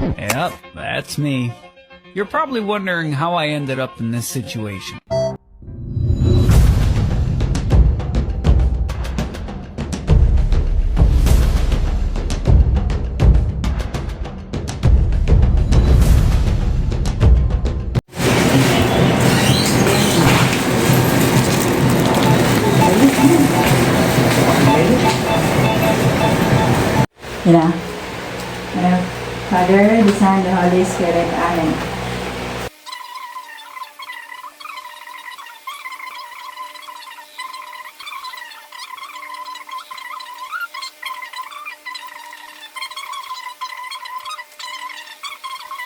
Yep, that's me. You're probably wondering how I ended up in this situation. Yeah. Father, the Son, the Holy Spirit. Amen.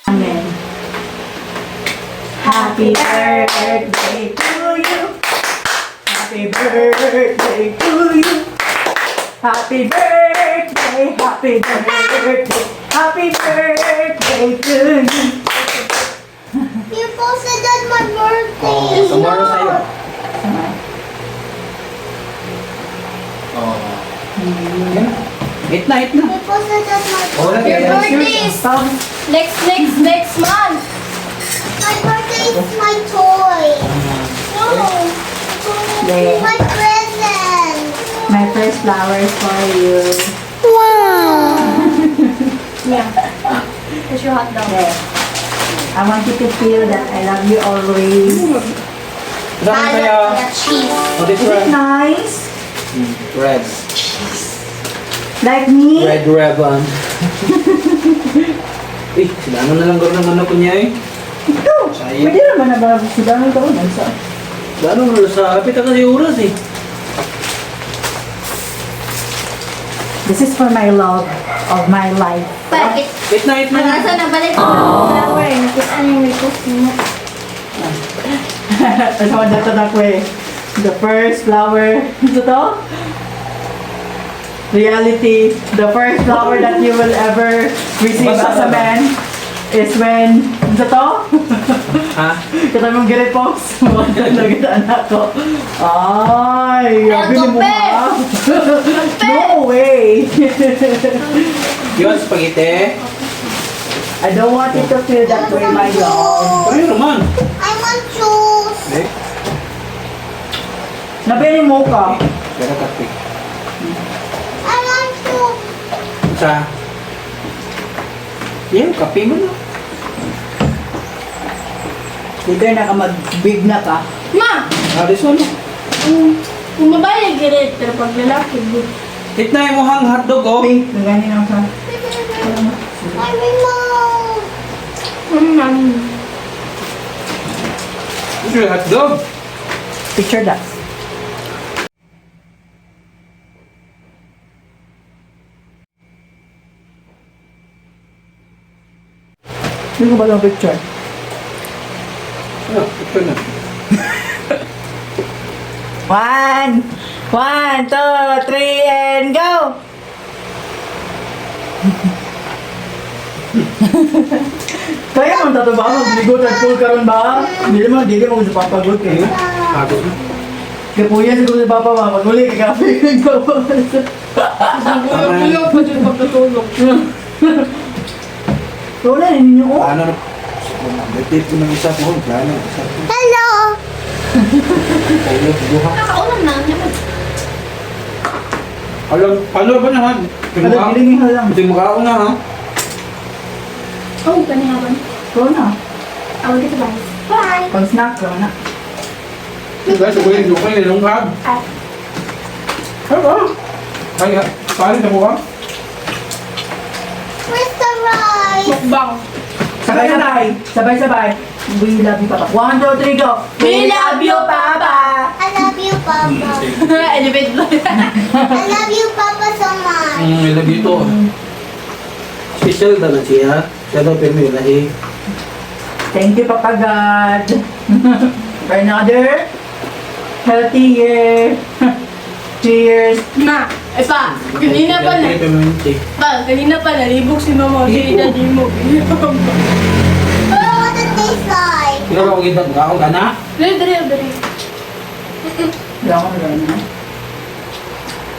Amen. Happy birthday to you. Happy birthday to you. Happy birthday, happy birthday, happy birthday to you. You posted on my birthday. Oh, tomorrow sa'yo. Oh. Eat na. You posted on my Oh, birthday. okay. Your birthday is Stop. next month. My birthday is my toy. No. Yeah. My present. My first flowers for you. Wow. Yeah. It's your hot dog. Yeah. I want you to feel that I love you always. Saan kaya? The cheese. Oh, this Is it red. nice? Red. Like me? Red ribbon. Sinano na lang gawin naman ako niya eh. Ito. Sayang. Pwede naman na ba sidangan ko nun sa... Gano'n mo sa kapit kasi oras eh. This is for my love of my life. Bakit? Eat na. Nasa nabalik ko ng flower eh. Nakita niyo yung repost mo. That's how that way. The first flower. Ito to? Reality. The first flower that you will ever receive Basta as a ba? man is when... Ito to? Ha? Kita mong gire-post. Maganda kita anak ko. Ay, grabe ni mo ha. No way. Yun, spaghetti. I don't want you to feel that way, my love. Ano naman? I want juice. Eh? Nabili mo ka. Pero kape. I want juice. Sa? Yan, kape mo na. Either nakamag-big na ka. Ma! Ah, this one. Kung babae, girit. Pero pag lalaki, good. Eat na yung muhang hotdog oh. Pink, ganyan lang sa... My remote. This is hotdog. Picture that. Hindi ko ba yung picture? Ah, ito na. 1, 2, 3, and go! Kaya mong tato ba? Magligot at cool karon ba? Hindi mo gusto papagod kayo. Hotdog na. Kaya po yan siguro sa papa ma, pag-uli ka kape ng papa. Ayaw pa dyan pagkatulog. Wala na ninyo oh. Ano na? Gatip ko ng isa po. Plano. Isa po. Hello! Paulo, buha. Nakaulam na. Alam, ano ba na ha? Ano, giling yung halang. Hindi mo na ha? Oh, kanihaban. Ikaw na. I will get the rice. Bye! Pag-snack ka na. Guys, ako yung lukay na nung hag. Ah. Ano? Ay, paano na buha? Where's the rice? Mukbang. Sabay-sabay. Sabay-sabay. We love you, Papa. 1, 2, 3, go. We love you, Papa. I love you, Papa. Elevate lang. I love you, Papa, so much. I love you to. Special na siya. Siya daw pero yun lahi. Thank you, Papa God. For another healthy year. Cheers. Ma, eh pa, kanina pa na, kanina pa nalibog si mama si daddy mo. Oh, what it tastes like? Pero ako kita ako gana. Dali. Wala ko na na.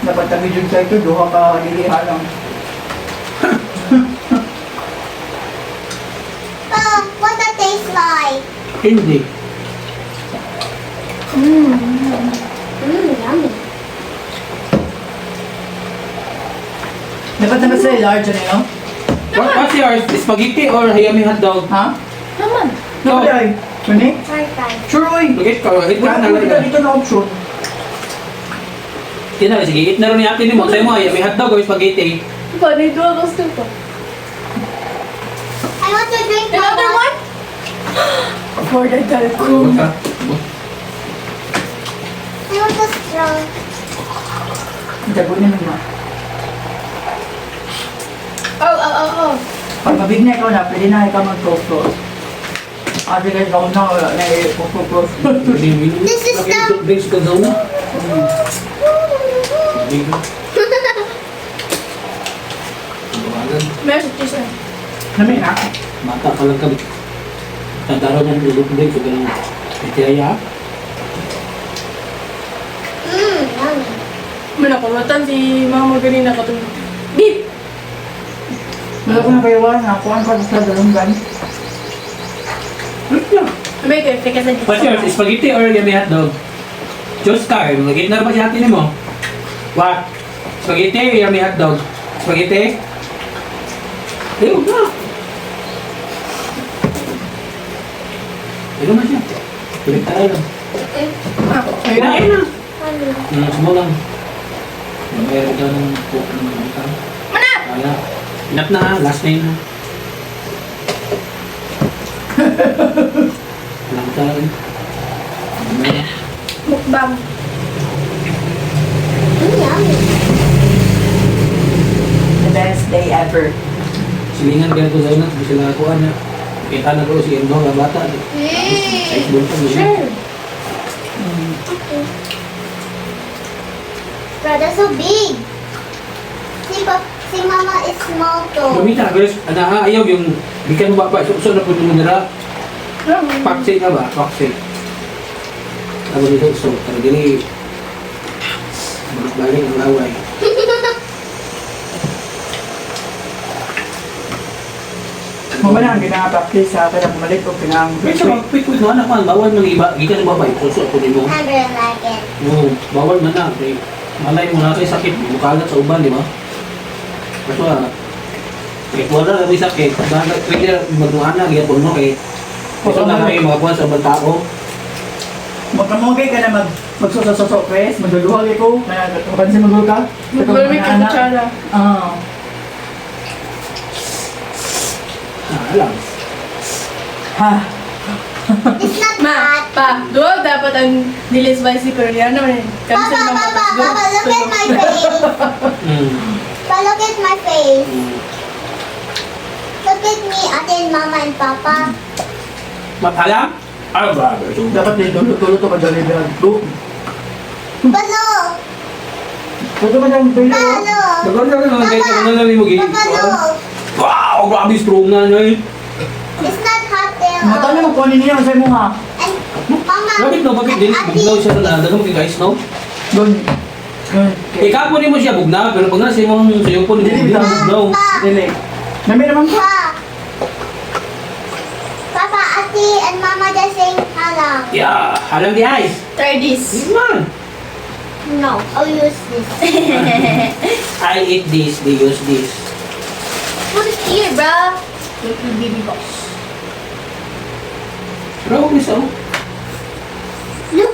Dapat kami dyan sa ito, duha ka liliha lang. Hindi. Yummy. Dapat naman sila large ano yun? What's yours? Spaghetti or hayami hotdog? Ha? Naman. No. Ay, Mani? Try. Sure, oy. Spaghetti ka. Eat ka Wala na mo lang. dito na option. Sige na, sige. Eat na rin ni ate ni mo. Sa'yo mo, hayami hotdog or spaghetti? Paano ito ang gusto ko? I want to drink Another Papa. one? For the Huwag talcum. ka. I want a straw. Jago naman mo. Oh. Pag mabig na ikaw na, pwede na ikaw mag-go-go. Ate guys, ako na, wala na i-go-go. This is the- Drinks ka daw na. Meron sa cheese eh. Namin na. Mata pa lang kami. Tandaro na yung drinks. Huwag ka lang. Itiyaya. Yummy. Manakulatan si mama ganina ka itong beef. Wala ko na kayo na. Kuhaan pa sa dalunggan. May kayo, teka sa What's yours? Spaghetti or yummy hotdog? Choose ka. Mag-eat na ba si ate ni mo? What? Spaghetti or yummy hotdog? Spaghetti? Ayun na. Ayun na siya. Pilit tayo lang. Ayun na, ayun na. Sumo lang. Mayroon ka ng cook ng mga Mana! Kaya. Enough na ha. Last name na. Lang tayo. Mukbang. Yummy. The best day ever. Silingan kaya ito sa'yo na. Hindi sila kuha na. Kita na ko si Endo nga bata. Size doon pa. Sure. Brother, so big. Si Mama is small too. Lumita, guys. Ayaw yung bikan mo ba pa. So na po naman nila. Paksi nga ba? Paksi. Ako dito. So, tara dili. Balik ang laway. Mama na ang ginaka-practice sa akin na pumalit o pinang Wait, quick na anak man. Bawal man iba. Gikan mo ba ba? Puso ako din mo. I really like it. No, bawal man na. Kay malay mo na kay sakit. Mukalat sa uban, di ba? Kaso kay wala na may sakit. Pwede magnuhan na. Giyapon mo kay ito na kayo mga buwan sa ibang tao. magkamugay ka na magsusososok, Chris. Magduluhag ko. Mapansin mo ka? Magulmig ka kutsara. Oo. Alam. Ha? It's not Ma, hot. pa, doon dapat ang dili spicy pero yan naman eh. Papa, look at my face. Papa, look at my face. Look at me, Ate and Mama and Papa. Matalam? Ah, ba? Dapat din tulo-tulo to madali ba? Palo! Tulo madali ba? Palo! Maganda na guys. Maganda na mo gini. Palo! Wow! Grabe strong na niya eh. It's not hot there. Mata na mo kunin niya sa mo ha. And Mama, Bakit no? Bakit din? Bugnaw siya sa nada. Dagang guys, no? Doon. Ikaw po mo siya bugnaw. Pero pag nasa mong sayo po, hindi Dili, mo bugnaw. Dili. Nami naman ka. Papa, Ate and Mama just saying hello. Yeah. Alam di ice. Try this. Man. No, I'll use this. I eat this. They use this. Put it here, bro. Little baby box. Pero ako isa. Look,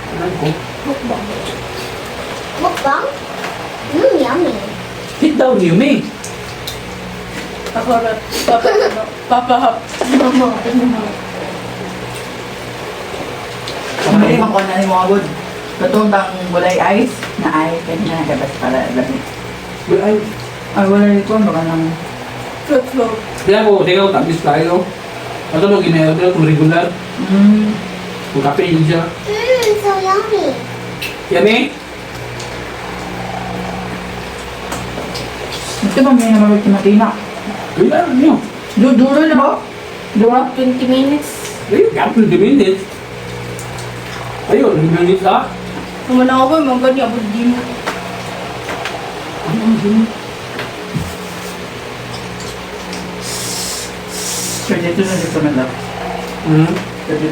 Alam ko. mukbang. Yummy. Sit down, Yumi. Papa, papa, mama. Mali man ko na ni mo agad. Katong tang walay ice na ay kanya na kabas para lamig. But I... Ay wala nito baka nang Fruit float. Kaya ko, tingnan ko, tapis tayo. Ito no, ginaya ko kung regular. Kung kape yun siya. So yummy. Yummy? Ito ba may naman matina? Yun lang, yun. Duro na ba? Dura? 20 minutes. Ayun, kapil 2 minutes. Ayun, 2 minutes ah. Kung wala ako, mga ganyan, abot di mo. Kaya dito na dito na lang. Hmm. Kasi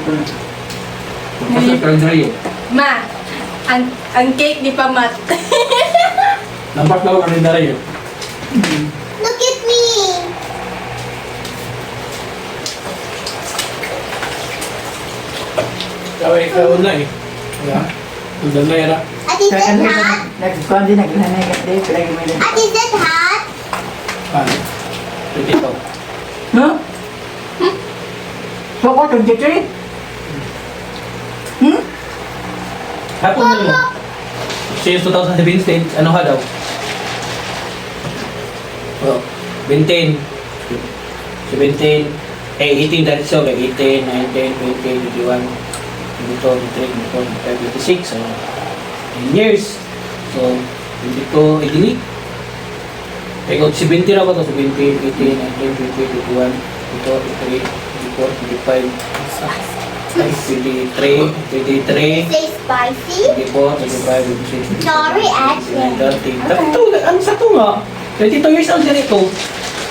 kalendaryo. Ma, ang cake di pa mat. Lampas lang ang kalendaryo. Look at me. Kaway ka una eh. Kaya, ang dami na. At is that hot? Nagkuhan din, naghanay ka din. Palagi mo din. At is that hot? Paano? Ito. No? So, ko, 23? Hapon na mo. Since 2017, ano ka daw? Oh, 17, 17, 18 dahil so, like 18, 19, 20, 21, 22, 23, 24, 25, 26, so 10 years. So, 22, 18, ikaw 17 na ba ito? 17, 18, 19, 20, 21, 22, 23, 24, 25, 23, 23, Say spicy? 24, 25, 26, 27, Sorry, Ate. 29, 30. Ang sakto nga. 22 years old din ito.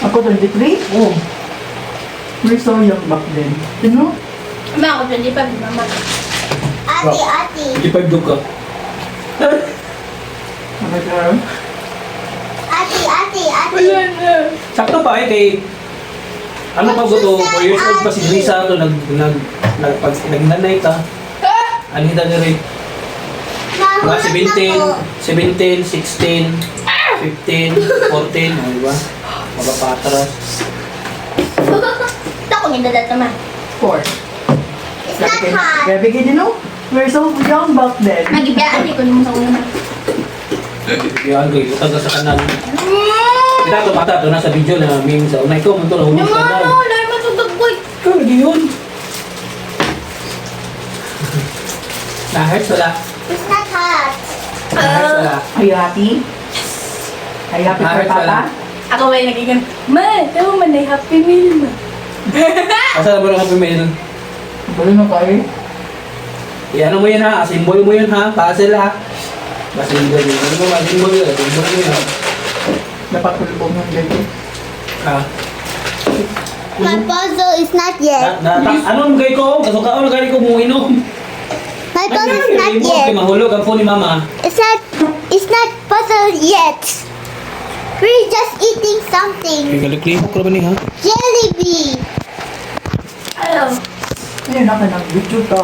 Ako 23? Oo. We're so young back then. You know? Ma, ako 25, mama. Ate. 25 dog ka. Ano ka? Ate. Sakto pa eh kay... Ano pa ba ito? 4 years old pa si Lisa ito. Nagnanay ka. Anita na rin. Mga 17, 16, 15, 14. Ano ba? Mapapatras. Tako niya dadat naman. 4. It's not hot. Kaya bigyan din, no? We're so young back then. Nagibiyaan di ko naman sa una. Yan kayo. Utaga sa kanan. Kita ito bata ito nasa video na meme sa una. Ikaw man ito nahulog Yung sa ano, kanan. dahil matutog boy. Ikaw lagi yun. Nahit wala. It's not hot. Nahit wala. Are you happy? Are you happy for Nahit wala. Papa? Ako ba yung nagiging, ma, tama man na happy meal ma. Asa na ba ng happy meal? Bali na kayo. Ano mo yun ha? Asimbol mo yun ha? Puzzle ha? Asimbol yun. Ano mo? Asimbol yun. Asimbol mo yun ha? Dapat tulpong yung ganyan. Ha? My puzzle is not yet. Ano ang gay ko? Kasukaon ang gay ko mo inom. My puzzle is not Kay yet. mahulog ang phone ni mama. It's not puzzle yet. We're just eating something. Galiklimok ko ba niya ha? Jellybean. Ano? Ayun na ka nag-video ka.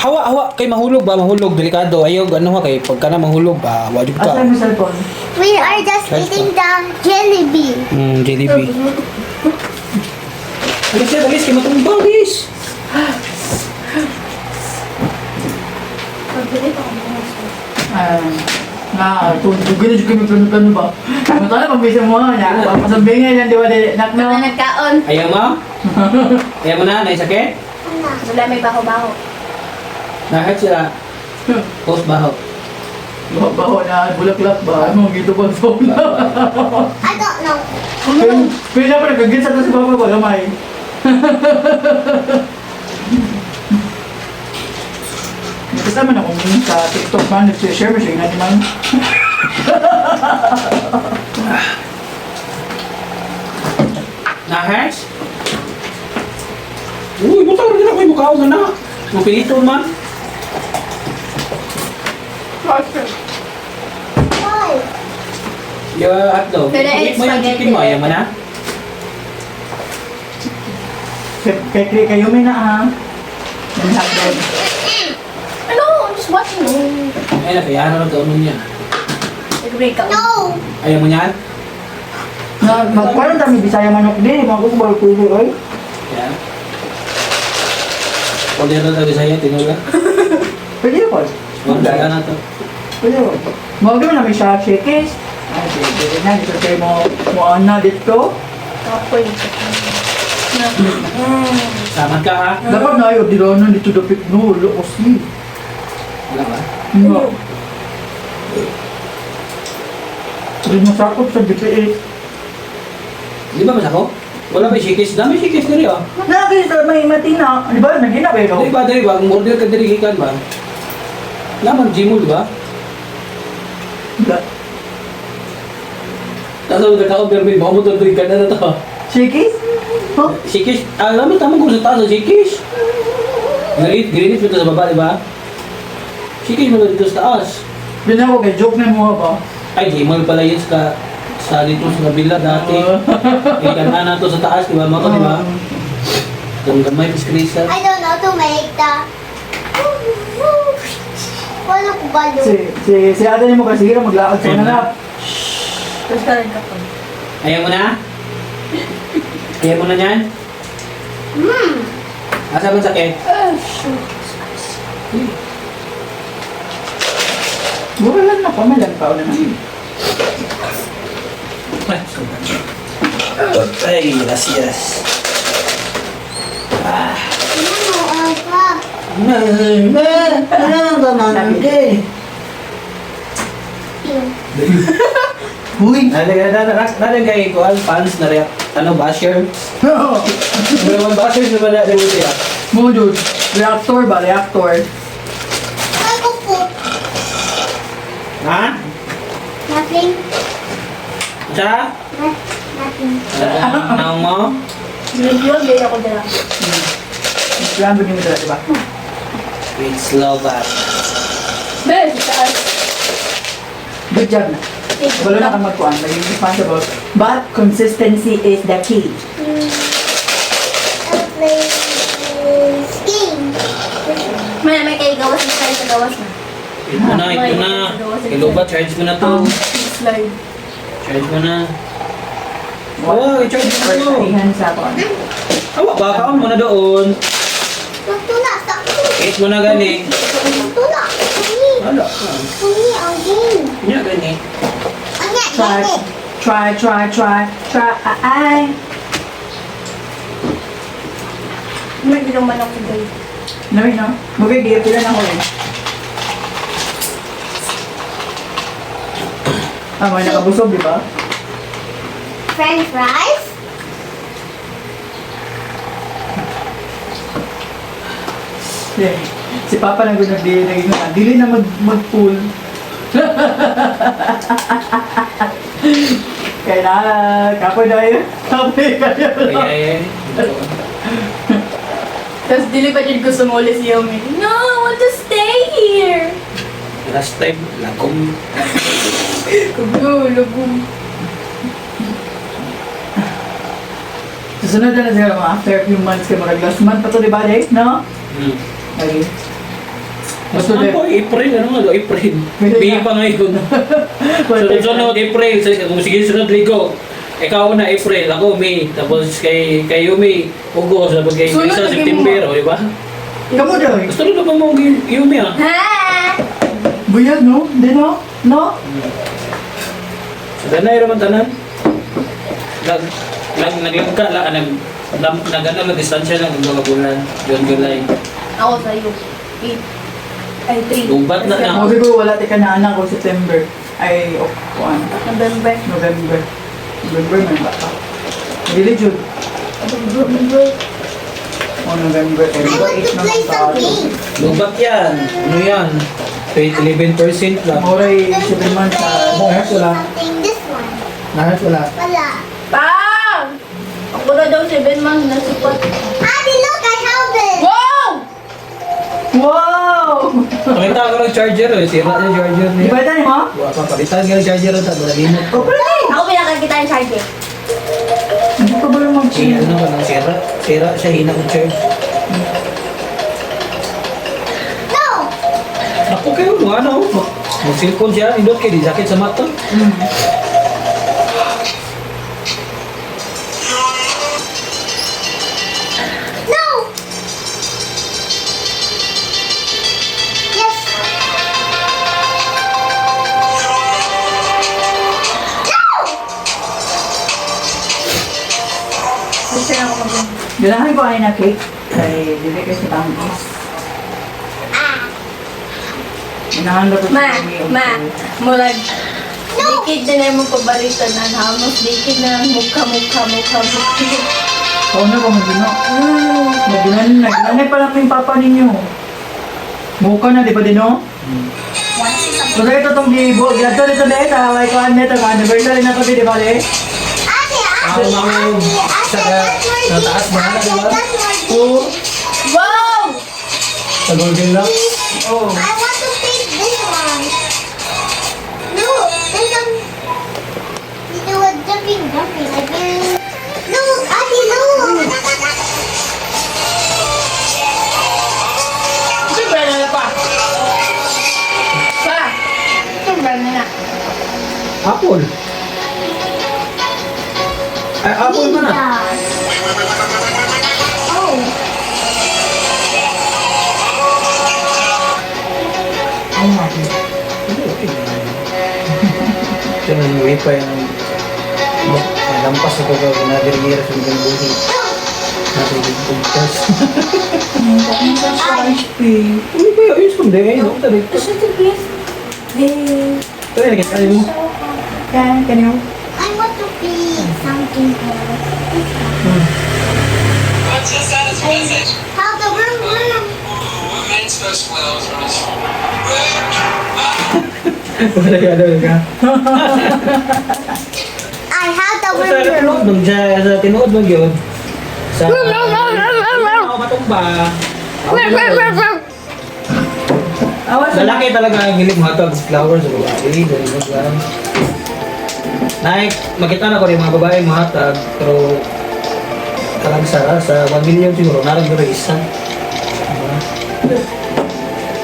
Hawa kay mahulog ba? Mahulog delikado. Ayaw ano ha kay pagka na mahulog ba? Wajud ka. Asan mo cellphone? We are just eating the jellybean. Jollibee. Alis yan, alis kay matumbang bis. Pagbilit ako mga Tugin na dyan kami plano ba? Ano tayo pag-bisa mo nga niya? Pasabingin yan, di ba? Nak Mga na. nagkaon. Ayaw mo? Ayaw mo na? Naisakit? Wala may baho-baho. Nahit sila. Post baho. Baho na, bulaklak ba? Ano, gito ba sa una? I don't know. Pero siya pa nagkagin sa baba ko, lamay. Kasi naman ako sa TikTok man, nag-share mo siya, hindi man. Nahit? Uy, butang rin ako yung bukaw na na. Mapilito man. Why? Yung hotdog. Pero Eat mo yung spaghetti. chicken mo. Ayaw mo na? Kaya kayo may na ha. Yung hotdog. Ano? I'm just watching. Ay, kaya ano na ito niya. Nag-break ako. No. Ayaw mo niyan? Parang dami Bisaya manok din, mga kusubal kulo, oy. Kaya? Pag meron tayo sa'yo, tinula. Pwede ko. Magdala na ito. Pwede ko. Mga gawin na may shakes. Ay, pwede na. Dito tayo mo ana dito. Ako yung Samad ka ha? Dapat na ayaw dilanan dito dapit no. Ulo kasi. Wala ba? Nga. Hindi masakot sa DPA. Di ba masako? Wala ba shikis? Dami shikis na rin ah. Nakakita may matina. Di ba? Nagina ba ikaw? Dari ba? Kung order ka dari ikan ba? Laman Gmall ba? Tapos ka ka-order may baka mo ito ikan na to. Shakes? Huh? Shikis? Alam mo, tama ko sa taas ng shikis. Grinit mo ito sa baba, di ba? Sige mo dito sa taas. Bilang ako kay joke na mo ba? Ay, di mo pala yun sa dito sa kabila dati. Ikanta na to sa taas, di ba? Mako, di ba? Itong gamay, Miss Krisa. I don't know to make the... Wala ko balo. Si ate niyo mo kasi hira maglakad sa nanap. Tapos ka rin kapag. Ayaw mo na? Ayaw mo na yan? Asa ba sakit? Mura lang na pamalan pa ulit namin. Ay, gracias. Ano, Alpha? Ano naman? Uy! Nalagay ko ang fans na react. Ano, basher? Mga basher na ba na siya? Mo dude, reactor ba? Reactor. Ay, ko po. Ha? Nothing. Siya? Nothing. Ano mo? Medyo, hindi ako dala. Plan ba niyo dala, diba? Wait, slow back. Be, sa taas. Good job na. Wala na kang magkuhan, naging responsible. But consistency is the key. I'll play this game. May kayo gawas na tayo sa gawas na. Ito na. Kilo ba? Charge mo na to. Slide. Charge mo na. Oo, i-charge mo na to. Ihan sa ako. Awa, baka mo na doon. Nagtula sa ako. Hit mo na gani. Nagtula. Kuni. Wala. Kuni ang game. Kanya gani. Anya, Try, gani. ay. May bilang manok sa gayo. Namin, no? Magigil, pila na ako eh. May nakabusog, di ba? French fries. Yeah. Si Papa nang nagdili na dili na mag-pool. Kaya na, kapoy na yun. Kapoy kayo. Ay. Tapos dili pa dyan gusto mo ulit si Yomi. No, I want to stay here. Last time, lagom. Lugum. Susunod na siguro mga after a few months kayo marag last month pa to, di ba, Dave? No? Okay. Mas Basta, po, April, ano nga, April. Pwede Bigay na. pa ngayon. Sunod, April. Kung sige, sunod ligo. Ikaw na, April. Ako, May. Tapos kay Yumi, August. Tapos kay Sunod, Isa, lagyan mo. September. O, di ba? Kamu daw eh. Gusto rin na ba mo Yumi, ah? Ha? Buyag, no? Di, no? No? Sa tanay naman tanan. Naglangka lang, nag distansya lang ng mga bulan. July. Ako sa'yo. 8. Ay, 3. Gubat na na. Sabi ko, wala tika na anak ko September. Ay, kuan. November. November. November, may bata. Dili, June. November. O, November. I want to play some games. Gubat yan. Ano yan? 11% lang. Moray, 7 months na. Nahas wala. Something this one. Nahas wala. Wala. Pam! Ako na daw 7 months na support. Adi, look, I have it. Wow! Wow! Pakita ko ng charger eh. Sira yung charger Di niya. ba ito mo? Wala pa, palitan nga yung charger ito. Malalimot. O, pwede. Ako pinakakita yung charger. Hindi pa ba yung Eh, mag-change? ano ba nang sira? Sira siya, hina ng charge. No. Ako kayo, mga ano. Mag-silicone siya. Indot kayo, di sakit sa mata. No. Yes. No. Gusto na ako mag- Ganahan ko ay na cake. Kay dili kasi tamis. Ah. Ganahan ko Mulag. Dikid na mo paborito na hamos. Dikid na mukha. Oo na ba, magino? Naginanin pa lang yung papa ninyo. Buka na, di ba din, no? So, ito itong gibo. Ginadto nito na ito. Haway ko ang nito. Anniversary na ito, di ba, di? Ate, Ako, mga sa taas na, di ba? Oo. Wow! Sa Goldilocks? Oh. I want to pick this one. Look, there's some. Dito was jumping. I feel. Look, Ate, look. Siyempre na pa. Pa. Siyempre na. Apple. Ay, apple man na. Oh. Ay, mati. Ito na yung way pa yung lampas ito ko na dirigira sa mga buhi. Natin yung pagkas. Uy, ba yun? Yung sunday ay, no? Tari. Tari, nakita mo. Can you? I want to pick something else. What's your status message? How the room. Men's first flowers on his Wala ka daw ka. I have the Sa room. tinuod nung sa tinuod nung yun. Sa ako matumba. Lalaki talaga ang hilig mo hatag flowers sa babae. Ganun lang. Makita na ko rin mga babae mahatag, pero talang sara sa 1 million siguro, narang doon isa.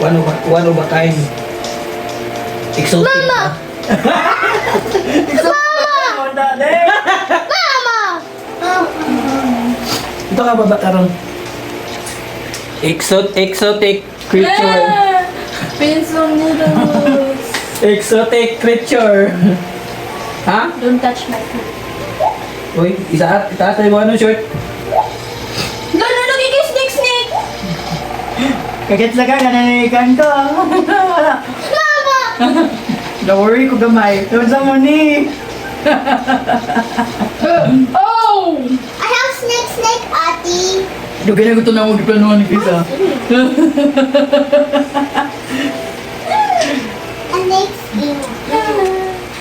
One of a kind. Exotic. Mama! Ito ka baba tarong. Exotic creature. Pencil needles. Exotic creature. Ha? Don't touch my foot. Uy, itaas tayo mo anong short? No, snake. Kagit lang ka, nananikan ko. Wala. Mama! Don't worry ko gamay. Doon sa muni. Oh! I have snake, Ate. Yung ginaguto na mo giplanuhan ni Kisa. And next thing.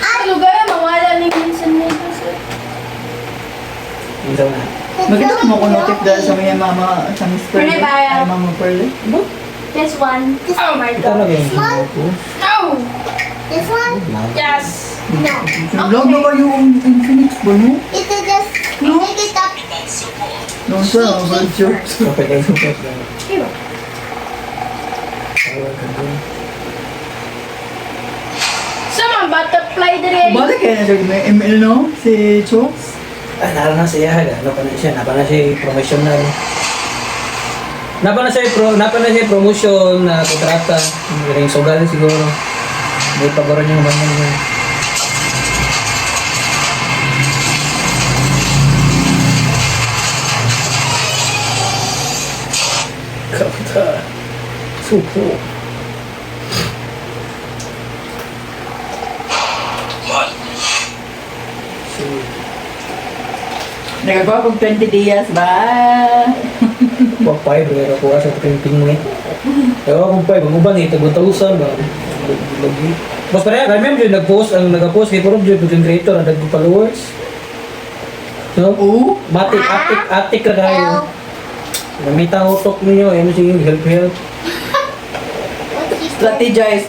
Ano gaya, mawala ni Vincent needles. Isa na. Maganda mo kung notif dahil sa mga mama, sa Miss Pearl. Pwede ba yan? Ay, Mama Pearl. This one. Oh my Ito na god. yung Oh! This one? Yes! No. Vlog na ba yung Infinix ba no? Ito just make it up. Doon sa World Jokes. Kapag kayo sukat na. Diba? Sama, butterfly dire. Balik kaya na siya may ML no? Si Chokes? Ay, nara na siya. Ano pa na siya? Napa na siya promotional. Napa na siya promotion na kontrata. Ring sugal siguro. May paboran niya naman yun. Kapta. Supo. What? Nagagawa kong 20 dias ba? Pagpay, pero ako sa pimping mo eh. Pero ako pagpay, mag-ubang eh, tag-1,000 ba? Mas pareha, remember yun, nag-post kay Purog yun, content creator, ang nag-followers. No? Oo. Matik, atik ka kayo. Namita utok ninyo, ano sige, help. Strategize.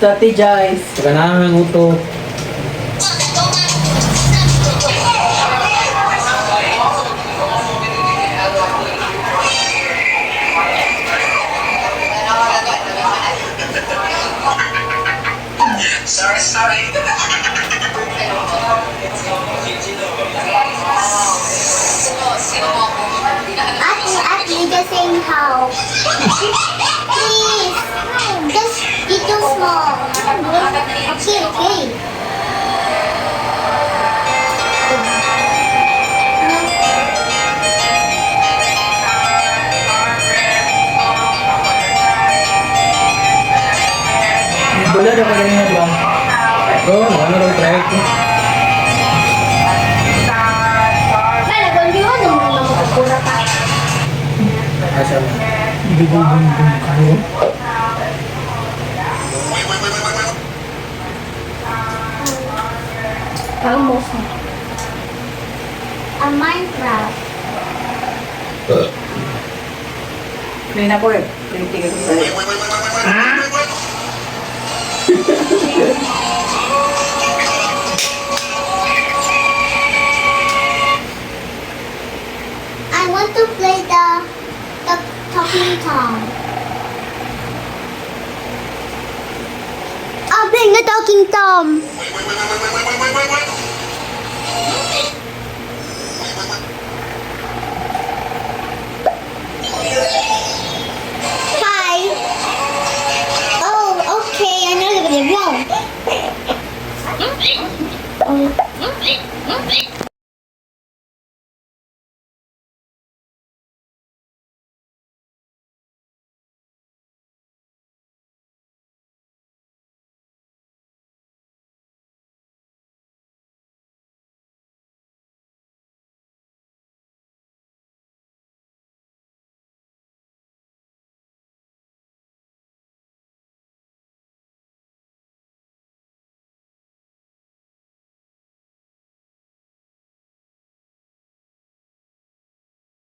Pagkanahan ang utok. Sorry. Ate, just saying how. Please. Just eat too small. Okay. Wala na kanina ba? Oo, ano lang try ko. May nagwandiwan naman na magpapura pa. Asa na. Parang most na. A Minecraft. Clean ako eh. Tingin ko sa'yo. I want to play the talking Tom. I'm playing the talking Tom.